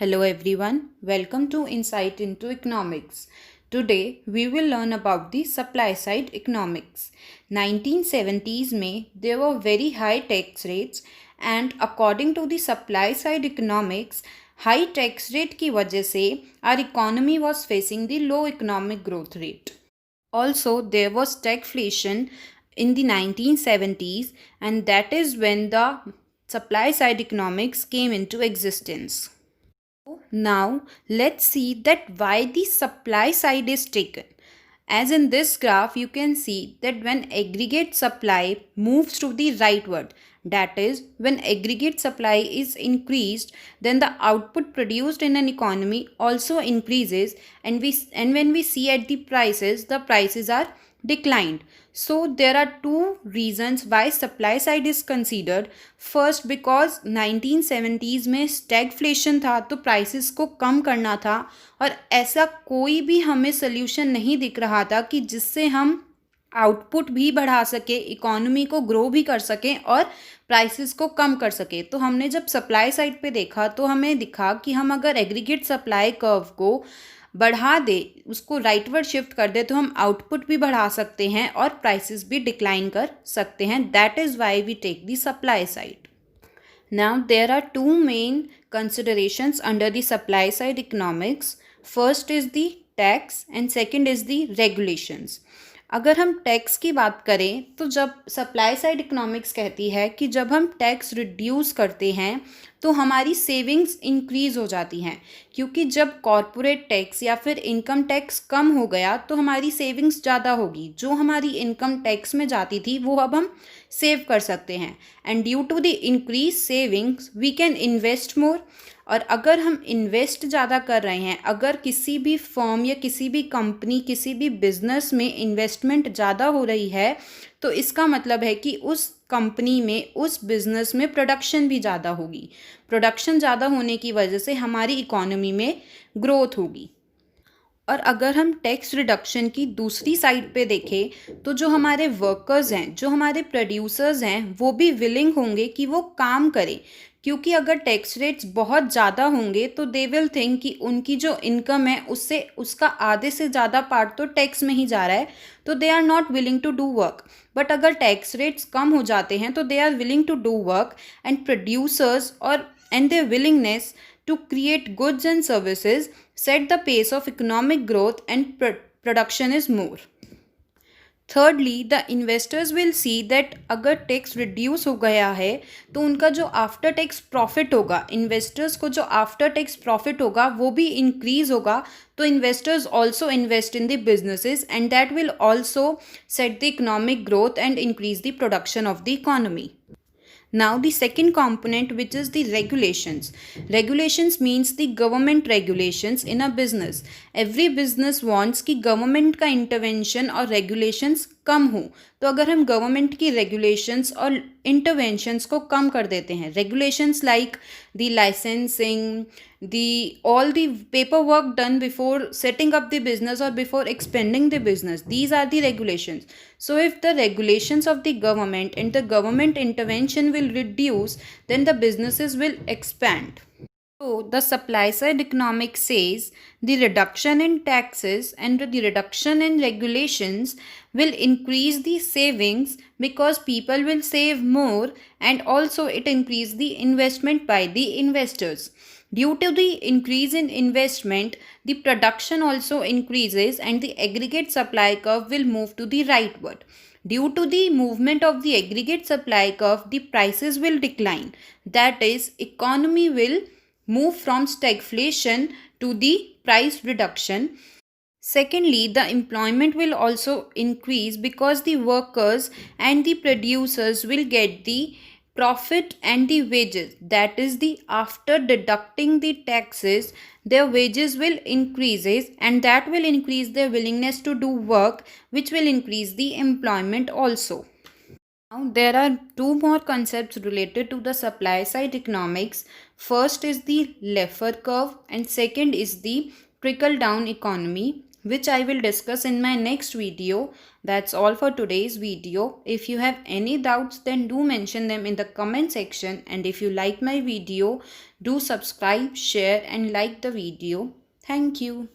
Hello everyone, welcome to Insight into Economics. Today we will learn about the supply side economics. 1970s में there were very high tax rates and according to the supply side economics, high tax rate की वजह से our economy was facing the low economic growth rate. Also, there was stagflation in the 1970s and that is when the supply side economics came into existence. Now let's see that why the supply side is taken. As in this graph, you can see that when aggregate supply moves to the rightward, that is, when aggregate supply is increased, then the output produced in an economy also increases, and when we see at the prices are declined. So there are two reasons why supply side is considered. First, because 1970s में stagflation था तो prices को कम करना था और ऐसा कोई भी हमें solution नहीं दिख रहा था कि जिससे हम आउटपुट भी बढ़ा सके, इकोनॉमी को ग्रो भी कर सकें और प्राइसेस को कम कर सके। तो हमने जब सप्लाई साइड पे देखा तो हमें दिखा कि हम अगर एग्रीगेट सप्लाई कर्व को बढ़ा दे, उसको राइटवर्ड शिफ्ट कर दे, तो हम आउटपुट भी बढ़ा सकते हैं और प्राइसेस भी डिक्लाइन कर सकते हैं। That is why we take the supply side. Now, there are two main considerations under the supply side economics. First is the tax and second is the regulations. अगर हम टैक्स की बात करें तो जब सप्लाई साइड इकोनॉमिक्स कहती है कि जब हम टैक्स रिड्यूस करते हैं तो हमारी सेविंग्स इंक्रीज़ हो जाती हैं, क्योंकि जब कॉरपोरेट टैक्स या फिर इनकम टैक्स कम हो गया तो हमारी सेविंग्स ज़्यादा होगी। जो हमारी इनकम टैक्स में जाती थी वो अब हम सेव कर सकते हैं and due to the increase savings we can invest more. और अगर हम इन्वेस्ट ज़्यादा कर रहे हैं, अगर किसी भी फर्म या किसी भी कंपनी, किसी भी बिजनेस में इन्वेस्टमेंट ज़्यादा हो रही है तो इसका मतलब है कि उस कंपनी में, उस बिज़नेस में प्रोडक्शन भी ज़्यादा होगी। प्रोडक्शन ज़्यादा होने की वजह से हमारी इकोनॉमी में ग्रोथ होगी। और अगर हम टैक्स रिडक्शन की दूसरी साइड पे देखें तो जो हमारे वर्कर्स हैं, जो हमारे प्रोड्यूसर्स हैं, वो भी विलिंग होंगे कि वो काम करें, क्योंकि अगर टैक्स रेट्स बहुत ज़्यादा होंगे तो दे विल थिंक कि उनकी जो इनकम है उससे उसका आधे से ज़्यादा पार्ट तो टैक्स में ही जा रहा है, तो they are not willing to do work. But अगर टैक्स रेट्स कम हो जाते हैं तो they are willing to do work and producers और and their willingness to create goods and services set the pace of economic growth and production is more. Thirdly, the investors will see that अगर tax reduce हो गया है तो उनका जो after tax profit होगा, investors को जो आफ्टर टैक्स प्रॉफिट होगा वो भी इंक्रीज होगा। तो investors also invest in the businesses and that will also set the economic growth and increase the production of the economy. Now the second component, which is the regulations. Regulations means the government regulations in a business. Every business wants कि government का intervention और regulations कम हो। तो अगर हम government की regulations और interventions को कम कर देते हैं, regulations like the licensing, all the paperwork done before setting up the business or before expanding the business, these are the regulations. So if the regulations of the government and the government intervention will reduce, then the businesses will expand. So the supply side economics says the reduction in taxes and the reduction in regulations will increase the savings because people will save more, and also it increase the investment by the investors. Due to the increase in investment, the production also increases and the aggregate supply curve will move to the rightward. Due to the movement of the aggregate supply curve, the prices will decline. That is, economy will move from stagflation to the price reduction. Secondly, the employment will also increase because the workers and the producers will get the profit and the wages. That is, the after deducting the taxes, their wages will increases and that will increase their willingness to do work, which will increase the employment also. Now, there are two more concepts related to the supply side economics. First is the Laffer curve and second is the trickle down economy. which I will discuss in my next video. That's all for today's video. If you have any doubts, then do mention them in the comment section, and if you like my video, do subscribe, share and like the video. Thank you.